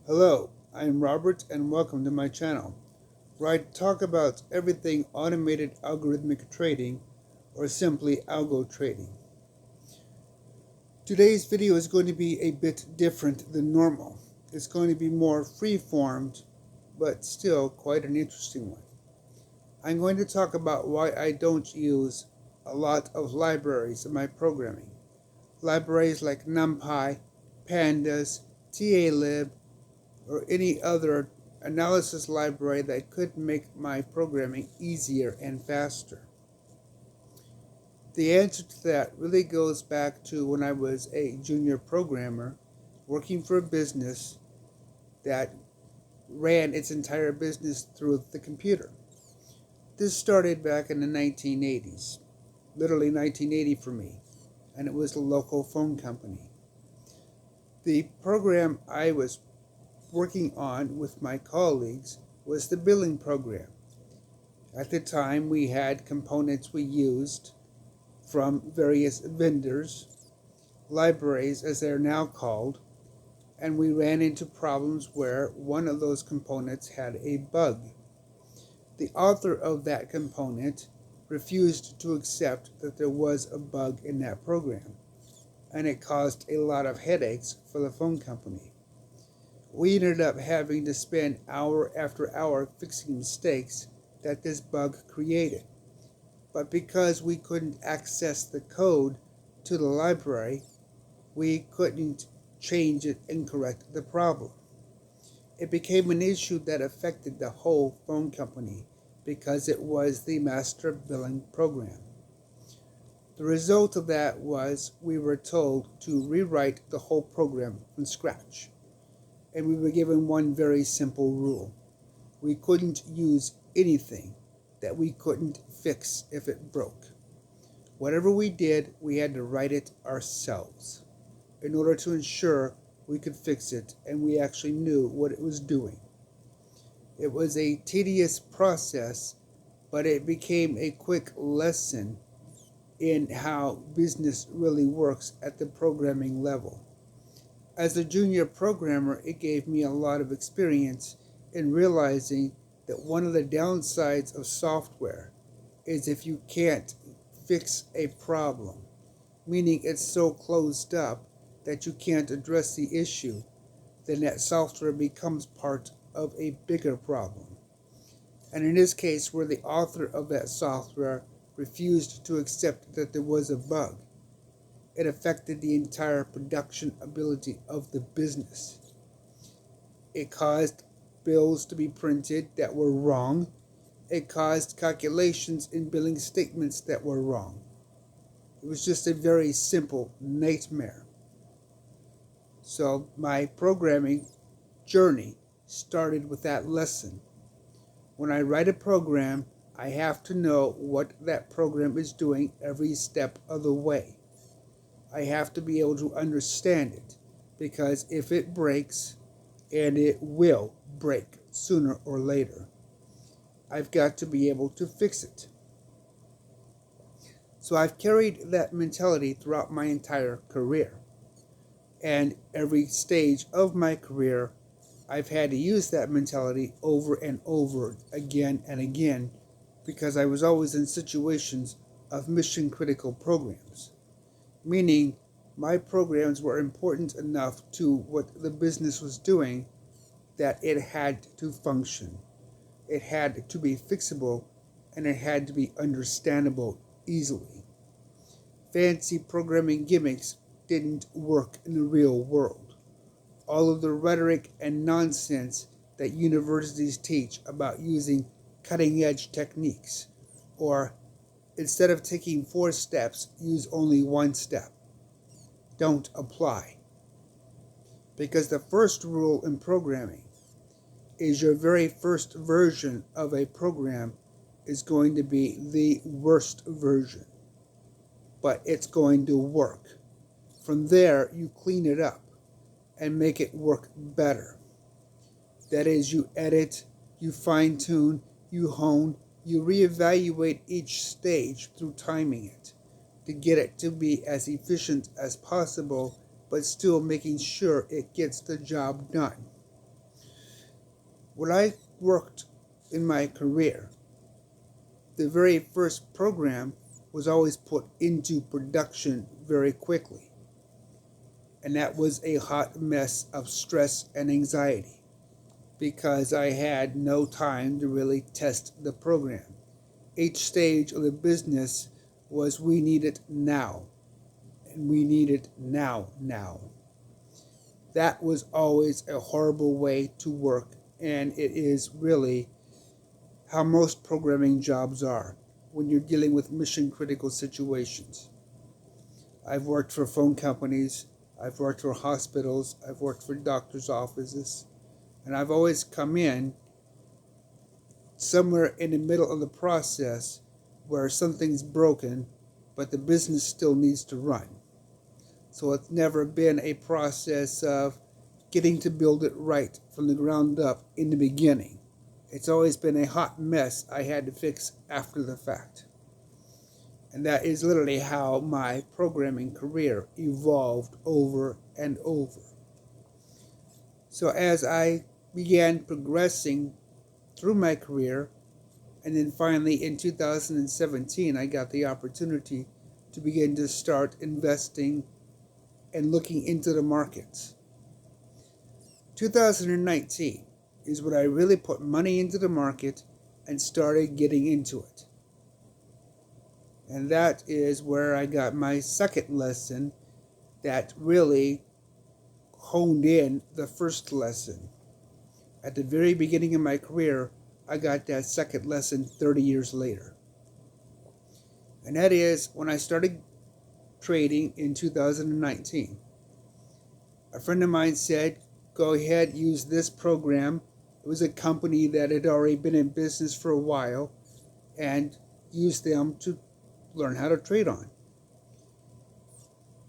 Hello, I'm Robert and welcome to my channel, where I talk about everything automated algorithmic trading, or simply algo trading. Today's video is going to be a bit different than normal. It's going to be more free-formed, but still quite an interesting one. I'm going to talk about why I don't use a lot of libraries in my programming. Libraries like NumPy, pandas, talib, or any other analysis library that could make my programming easier and faster. The answer to that really goes back to when I was a junior programmer working for a business that ran its entire business through the computer. This started back in the 1980s, literally 1980 for me, and it was a local phone company. The program I was working on with my colleagues was the billing program. At the time, we had components we used from various vendors, libraries as they're now called, and we ran into problems where one of those components had a bug. The author of that component refused to accept that there was a bug in that program, and it caused a lot of headaches for the phone company. We ended up having to spend hour after hour fixing mistakes that this bug created. But because we couldn't access the code to the library, we couldn't change it and correct the problem. It became an issue that affected the whole phone company because it was the master billing program. The result of that was we were told to rewrite the whole program from scratch. And we were given one very simple rule. We couldn't use anything that we couldn't fix if it broke. Whatever we did, we had to write it ourselves in order to ensure we could fix it and we actually knew what it was doing. It was a tedious process, but it became a quick lesson in how business really works at the programming level. As a junior programmer, it gave me a lot of experience in realizing that one of the downsides of software is if you can't fix a problem, meaning it's so closed up that you can't address the issue, then that software becomes part of a bigger problem. And in this case, where the author of that software refused to accept that there was a bug, it affected the entire production ability of the business. It caused bills to be printed that were wrong. It caused calculations in billing statements that were wrong. It was just a very simple nightmare. So my programming journey started with that lesson. When I write a program, I have to know what that program is doing every step of the way. I have to be able to understand it, because if it breaks, and it will break sooner or later, I've got to be able to fix it. So I've carried that mentality throughout my entire career. And every stage of my career, I've had to use that mentality over and over again and again, because I was always in situations of mission-critical programs. Meaning, my programs were important enough to what the business was doing that it had to function. It had to be fixable, and it had to be understandable easily. Fancy programming gimmicks didn't work in the real world. All of the rhetoric and nonsense that universities teach about using cutting-edge techniques, or instead of taking 4 steps, use only 1 step, don't apply. Because the first rule in programming is your very first version of a program is going to be the worst version, but it's going to work. From there, you clean it up and make it work better. That is, you edit, you fine-tune, you hone, you reevaluate each stage through timing it to get it to be as efficient as possible, but still making sure it gets the job done. When I worked in my career, the very first program was always put into production very quickly. And that was a hot mess of stress and anxiety because I had no time to really test the program. Each stage of the business was we need it now, and we need it now. That was always a horrible way to work, and it is really how most programming jobs are when you're dealing with mission critical situations. I've worked for phone companies, I've worked for hospitals, I've worked for doctors' offices, and I've always come in somewhere in the middle of the process where something's broken, but the business still needs to run. So it's never been a process of getting to build it right from the ground up in the beginning. It's always been a hot mess I had to fix after the fact. And that is literally how my programming career evolved over and over. So as I began progressing through my career, and then finally in 2017, I got the opportunity to begin to start investing and looking into the markets. 2019 is when I really put money into the market and started getting into it. And that is where I got my second lesson that really honed in the first lesson. At the very beginning of my career, I got that second lesson 30 years later. And that is when I started trading in 2019. A friend of mine said, go ahead, use this program. It was a company that had already been in business for a while, and use them to learn how to trade on.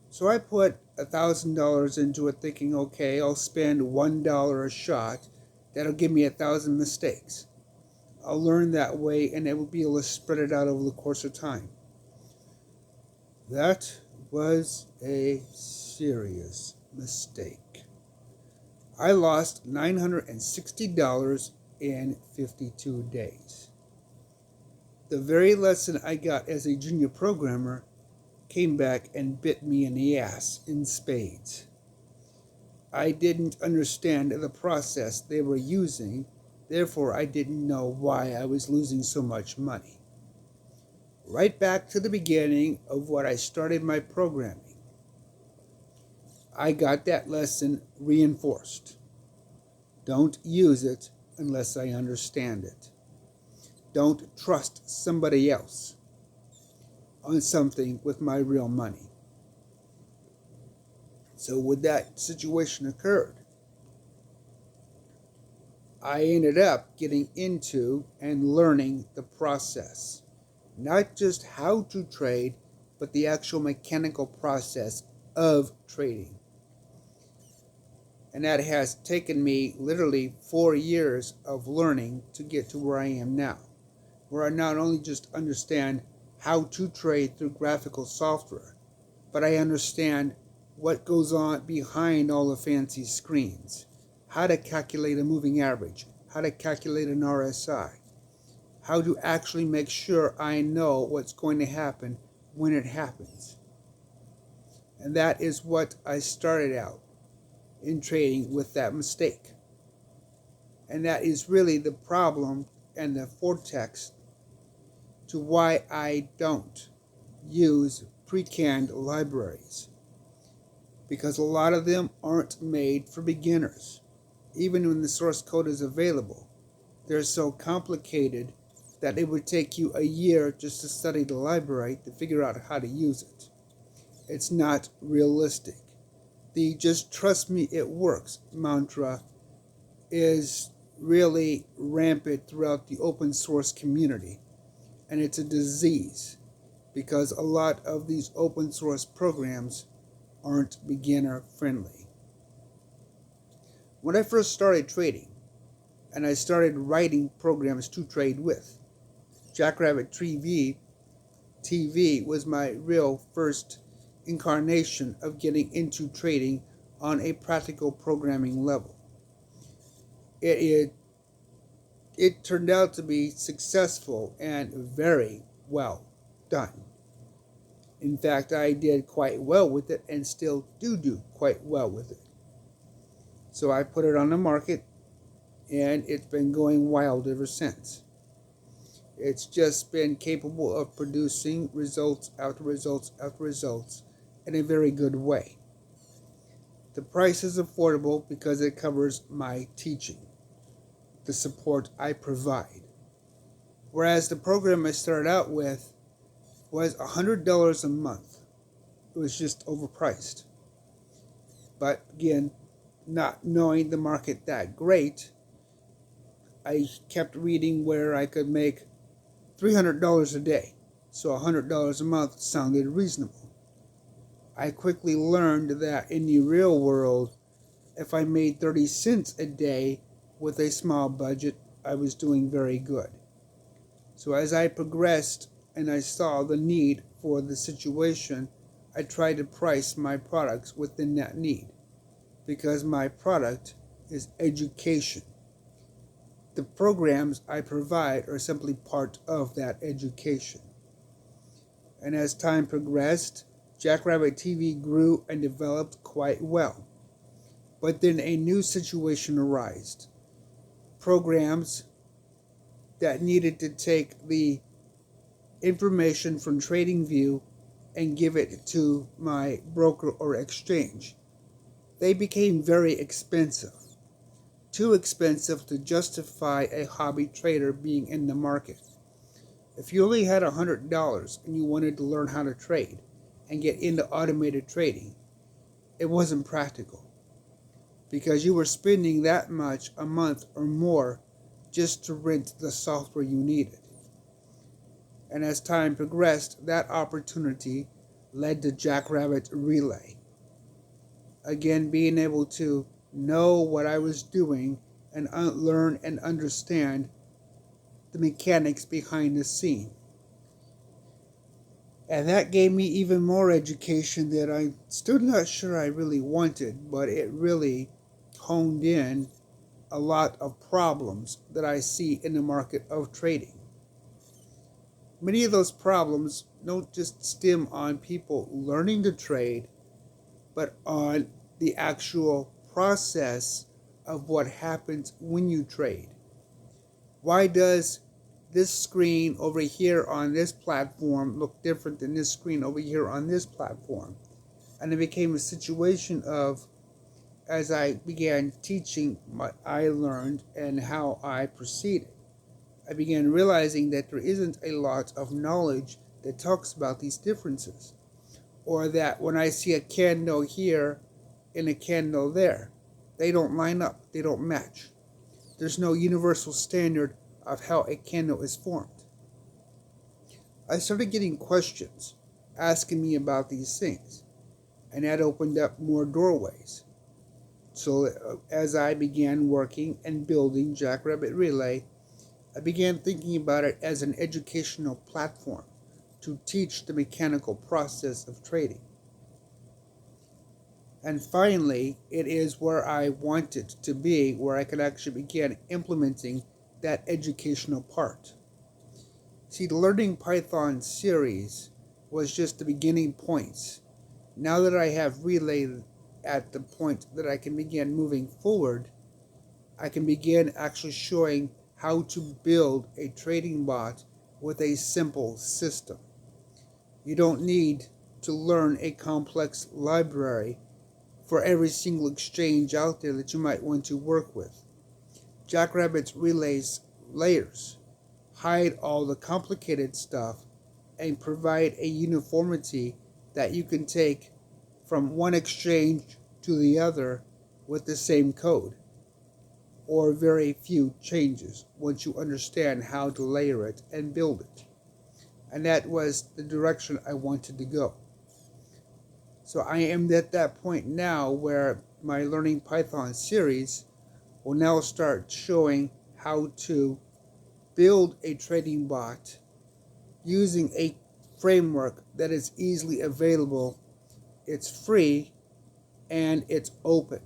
So I put $1,000 into it thinking, okay, I'll spend $1 a shot. That'll give me 1,000 mistakes. I'll learn that way and I will be able to spread it out over the course of time. That was a serious mistake. I lost $960 in 52 days. The very lesson I got as a junior programmer came back and bit me in the ass in spades. I didn't understand the process they were using, therefore I didn't know why I was losing so much money. Right back to the beginning of what I started my programming. I got that lesson reinforced. Don't use it unless I understand it. Don't trust somebody else on something with my real money. So when that situation occurred, I ended up getting into and learning the process. Not just how to trade, but the actual mechanical process of trading. And that has taken me literally 4 years of learning to get to where I am now, where I not only just understand how to trade through graphical software, but I understand what goes on behind all the fancy screens, how to calculate a moving average, how to calculate an RSI, how to actually make sure I know what's going to happen when it happens. And that is what I started out in trading with that mistake. And that is really the problem and the vortex to why I don't use Precanned libraries. Because a lot of them aren't made for beginners. Even when the source code is available, they're so complicated that it would take you a year just to study the library to figure out how to use it. It's not realistic. The just trust me, it works mantra is really rampant throughout the open source community. And it's a disease because a lot of these open source programs aren't beginner friendly. When I first started trading, and I started writing programs to trade with, Jackrabbit TV was my real first incarnation of getting into trading on a practical programming level. It it turned out to be successful and very well done. In fact, I did quite well with it and still do quite well with it. So I put it on the market and it's been going wild ever since. It's just been capable of producing results after results after results in a very good way. The price is affordable because it covers my teaching, the support I provide. Whereas the program I started out with was $100 a month. It was just overpriced. But again, not knowing the market that great, I kept reading where I could make $300 a day. So $100 a month sounded reasonable. I quickly learned that in the real world, if I made 30 cents a day with a small budget, I was doing very good. So as I progressed and I saw the need for the situation, I tried to price my products within that need, because my product is education. The programs I provide are simply part of that education. And as time progressed, Jackrabbit TV grew and developed quite well. But then a new situation arose. Programs that needed to take the information from TradingView and give it to my broker or exchange. They became very expensive. Too expensive to justify a hobby trader being in the market. If you only had $100 and you wanted to learn how to trade and get into automated trading, it wasn't practical, because you were spending that much a month or more just to rent the software you needed. And as time progressed, that opportunity led to Jackrabbit Relay. Again, being able to know what I was doing and learn and understand the mechanics behind the scene. And that gave me even more education that I'm still not sure I really wanted, but it really honed in a lot of problems that I see in the market of trading. Many of those problems don't just stem on people learning to trade, but on the actual process of what happens when you trade. Why does this screen over here on this platform look different than this screen over here on this platform? And it became a situation of, as I began teaching what I learned and how I proceeded, I began realizing that there isn't a lot of knowledge that talks about these differences. Or that when I see a candle here and a candle there, they don't line up, they don't match. There's no universal standard of how a candle is formed. I started getting questions asking me about these things, and that opened up more doorways. So as I began working and building Jackrabbit Relay, I began thinking about it as an educational platform to teach the mechanical process of trading. And finally, it is where I wanted to be, where I could actually begin implementing that educational part. See, the Learning Python series was just the beginning points. Now that I have relayed at the point that I can begin moving forward, I can begin actually showing how to build a trading bot with a simple system. You don't need to learn a complex library for every single exchange out there that you might want to work with. Jackrabbit's Relay's layers hide all the complicated stuff and provide a uniformity that you can take from one exchange to the other with the same code, or very few changes once you understand how to layer it and build it. And that was the direction I wanted to go. So I am at that point now where my Learning Python series will now start showing how to build a trading bot using a framework that is easily available, it's free, and it's open.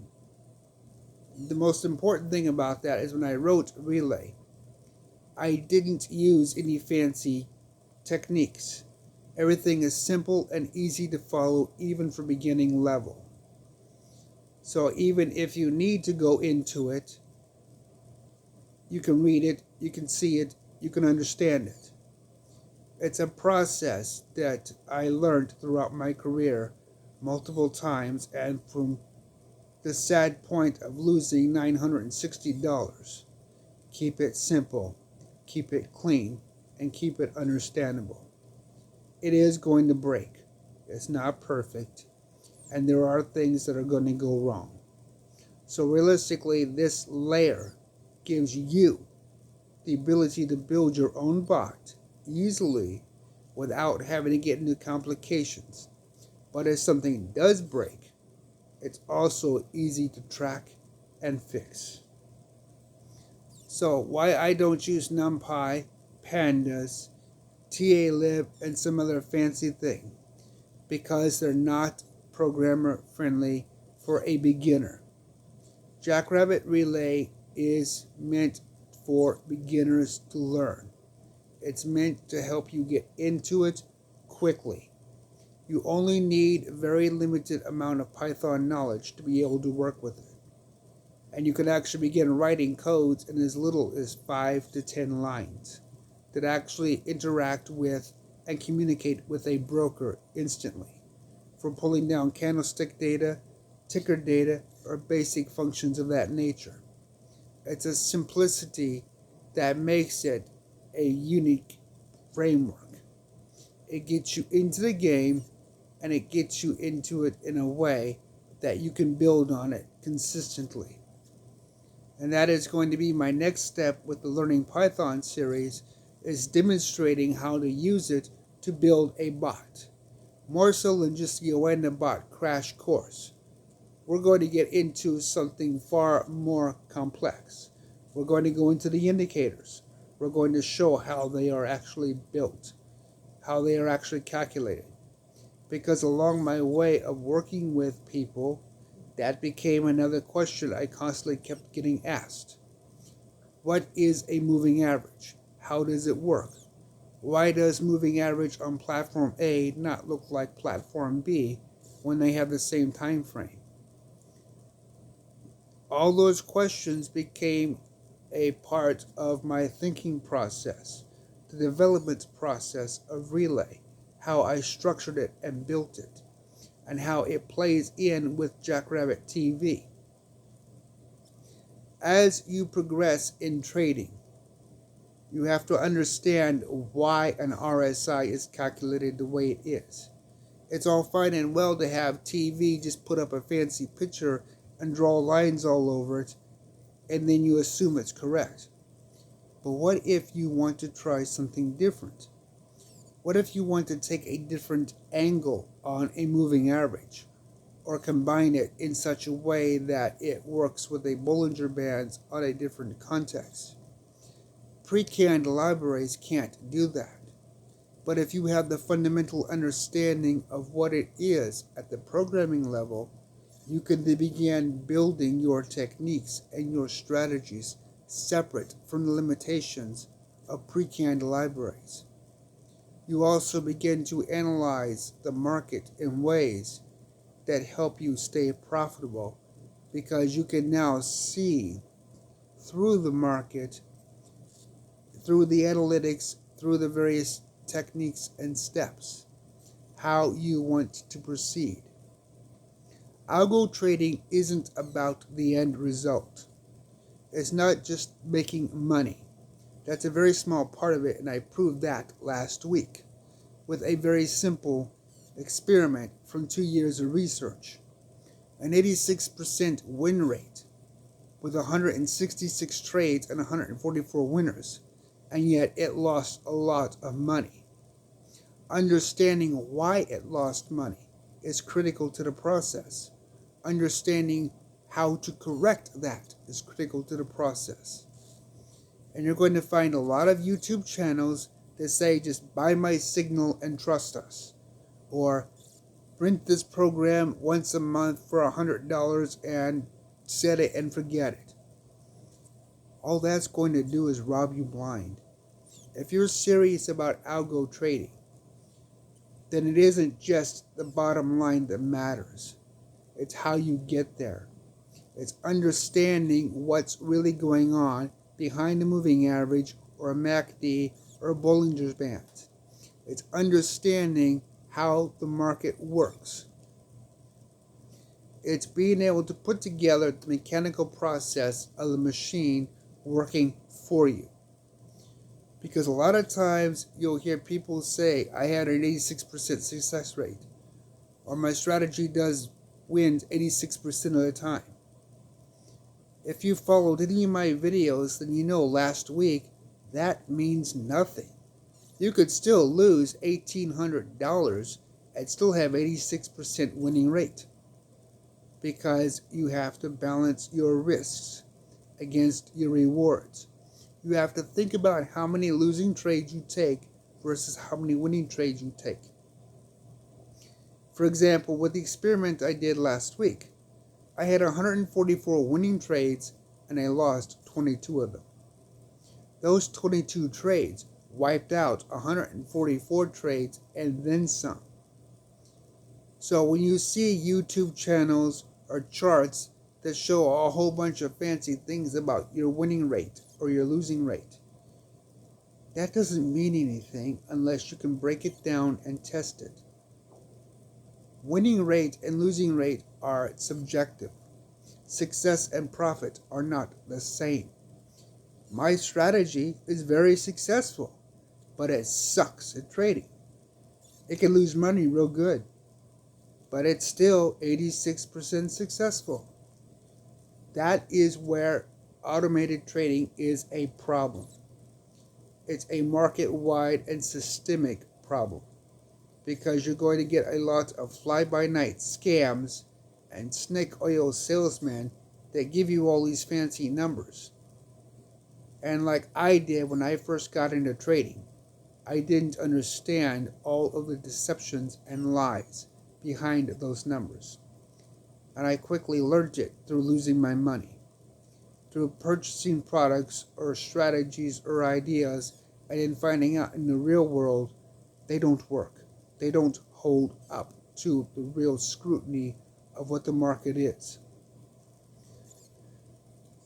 The most important thing about that is when I wrote Relay, I didn't use any fancy techniques. Everything is simple and easy to follow, even for beginning level. So even if you need to go into it, you can read it, you can see it, you can understand it. It's a process that I learned throughout my career multiple times, and from the sad point of losing $960. Keep it simple, keep it clean, and keep it understandable. It is going to break. It's not perfect, and there are things that are going to go wrong. So realistically, this layer gives you the ability to build your own bot easily without having to get into complications. But if something does break, it's also easy to track and fix. So why I don't use NumPy, pandas, TAlib, and some other fancy thing? Because they're not programmer friendly for a beginner. Jackrabbit Relay is meant for beginners to learn. It's meant to help you get into it quickly. You only need a very limited amount of Python knowledge to be able to work with it. And you can actually begin writing codes in as little as 5 to 10 lines that actually interact with and communicate with a broker instantly for pulling down candlestick data, ticker data, or basic functions of that nature. It's a simplicity that makes it a unique framework. It gets you into the game, and it gets you into it in a way that you can build on it consistently. And that is going to be my next step with the Learning Python series, is demonstrating how to use it to build a bot. More so than just the Oanda bot crash course. We're going to get into something far more complex. We're going to go into the indicators. We're going to show how they are actually built, how they are actually calculated. Because along my way of working with people, that became another question I constantly kept getting asked. What is a moving average? How does it work? Why does moving average on platform A not look like platform B when they have the same time frame? All those questions became a part of my thinking process, the development process of Relay, how I structured it and built it, and how it plays in with Jackrabbit TV. As you progress in trading, you have to understand why an RSI is calculated the way it is. It's all fine and well to have TV just put up a fancy picture and draw lines all over it, and then you assume it's correct. But what if you want to try something different? What if you want to take a different angle on a moving average, or combine it in such a way that it works with a Bollinger Bands on a different context? Precanned libraries can't do that. But if you have the fundamental understanding of what it is at the programming level, you can begin building your techniques and your strategies separate from the limitations of precanned libraries. You also begin to analyze the market in ways that help you stay profitable, because you can now see through the market, through the analytics, through the various techniques and steps, how you want to proceed. Algo trading isn't about the end result. It's not just making money. That's a very small part of it, and I proved that last week with a very simple experiment from 2 years of research. An 86% win rate with 166 trades and 144 winners, and yet it lost a lot of money. Understanding why it lost money is critical to the process. Understanding how to correct that is critical to the process. And you're going to find a lot of YouTube channels that say just buy my signal and trust us, or rent this program once a month for $100 and set it and forget it. all that's going to do is rob you blind. If you're serious about algo trading, then it isn't just the bottom line that matters. It's how you get there. It's understanding what's really going on behind a moving average or a MACD or a Bollinger's Band. It's understanding how the market works. It's being able to put together the mechanical process of the machine working for you. Because a lot of times you'll hear people say, I had an 86% success rate, or my strategy does wins 86% of the time. If you followed any of my videos, then you know last week that means nothing. You could still lose $1,800 and still have 86% winning rate, because you have to balance your risks against your rewards. You have to think about how many losing trades you take versus how many winning trades you take. For example, with the experiment I did last week, I had 144 winning trades and I lost 22 of them. Those 22 trades wiped out 144 trades and then some. So when you see YouTube channels or charts that show a whole bunch of fancy things about your winning rate or your losing rate, that doesn't mean anything unless you can break it down and test it. Winning rate and losing rate are subjective. Success and profit are not the same. My strategy is very successful, but it sucks at trading. It can lose money real good, but it's still 86% successful. That is where automated trading is a problem. It's a market-wide and systemic problem, because you're going to get a lot of fly-by-night scams and snake oil salesmen that give you all these fancy numbers. And like I did when I first got into trading, I didn't understand all of the deceptions and lies behind those numbers. And I quickly learned it through losing my money, through purchasing products or strategies or ideas, and then finding out in the real world they don't work. They don't hold up to the real scrutiny of what the market is.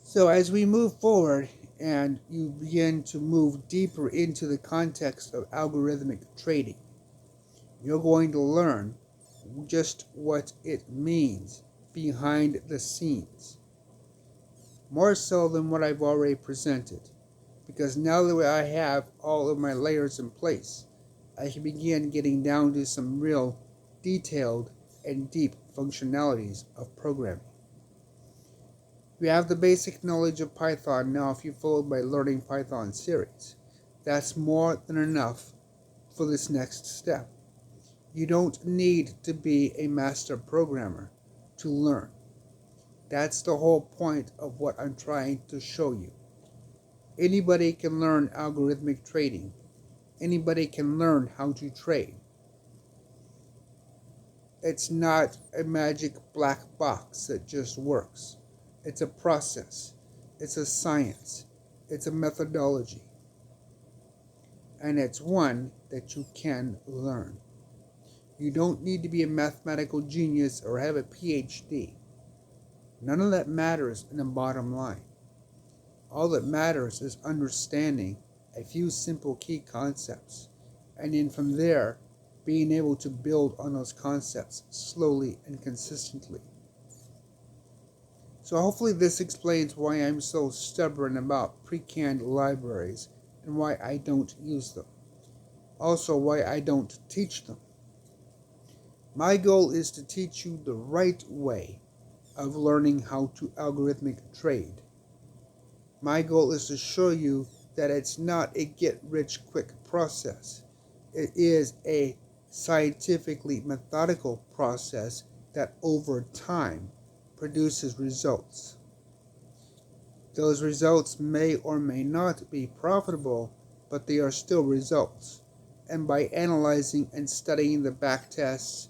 So as we move forward and you begin to move deeper into the context of algorithmic trading, you're going to learn just what it means behind the scenes, more so than what I've already presented, because now that I have all of my layers in place, I can begin getting down to some real detailed and deep functionalities of programming. You have the basic knowledge of Python now if you followed my Learning Python series. That's more than enough for this next step. You don't need to be a master programmer to learn. That's the whole point of what I'm trying to show you. Anybody can learn algorithmic trading. Anybody can learn how to trade. It's not a magic black box that just works. It's a process. It's a science. It's a methodology. And it's one that you can learn. You don't need to be a mathematical genius or have a PhD. None of that matters in the bottom line. All that matters is understanding a few simple key concepts, and then from there, being able to build on those concepts slowly and consistently. So hopefully this explains why I'm so stubborn about Precanned libraries and why I don't use them. Also why I don't teach them. My goal is to teach you the right way of learning how to algorithmic trade. My goal is to show you that it's not a get-rich-quick process. It is a scientifically methodical process that over time produces results. Those results may or may not be profitable, but they are still results. And by analyzing and studying the back tests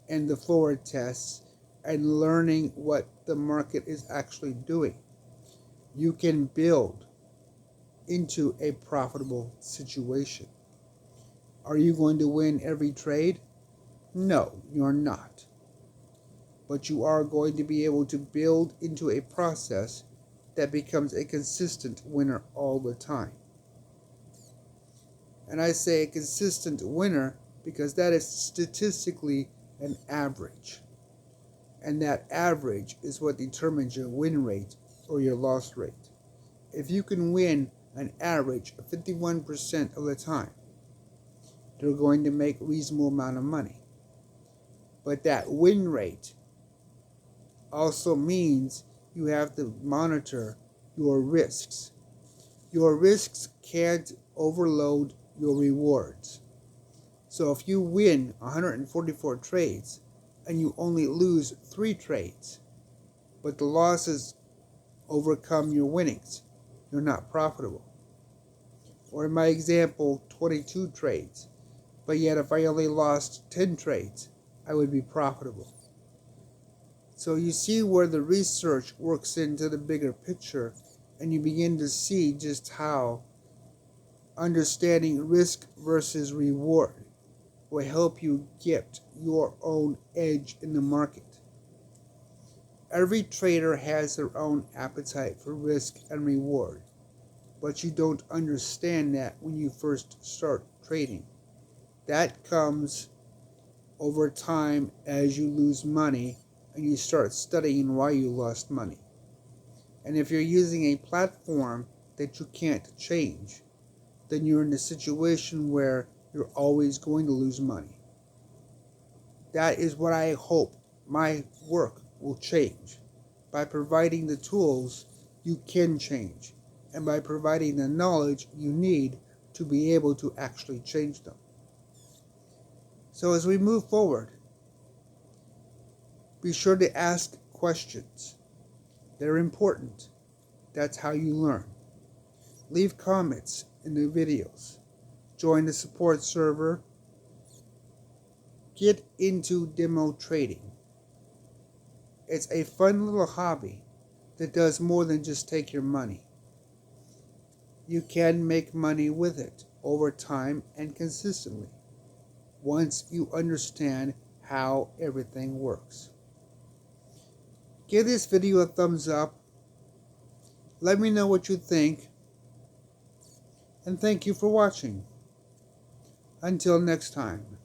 and the forward tests and learning what the market is actually doing, you can build into a profitable situation. Are you going to win every trade? No, you're not. But you are going to be able to build into a process that becomes a consistent winner all the time. And I say a consistent winner because that is statistically an average. And that average is what determines your win rate or your loss rate. If you can win an average of 51% of the time, you're going to make a reasonable amount of money. But that win rate also means you have to monitor your risks. Your risks can't overload your rewards. So if you win 144 trades and you only lose 3 trades, but the losses overcome your winnings, you're not profitable. Or in my example, 22 trades, but yet if I only lost 10 trades, I would be profitable. So you see where the research works into the bigger picture, and you begin to see just how understanding risk versus reward will help you get your own edge in the market. Every trader has their own appetite for risk and reward, but you don't understand that when you first start trading. That comes over time as you lose money and you start studying why you lost money. And if you're using a platform that you can't change, then you're in a situation where you're always going to lose money. That is what I hope my work will change. By providing the tools, you can change. And by providing the knowledge you need to be able to actually change them. So as we move forward, be sure to ask questions. They're important. That's how you learn. Leave comments in the videos. Join the support server. Get into demo trading. It's a fun little hobby that does more than just take your money. You can make money with it over time and consistently once you understand how everything works. Give this video a thumbs up. Let me know what you think. And thank you for watching. Until next time.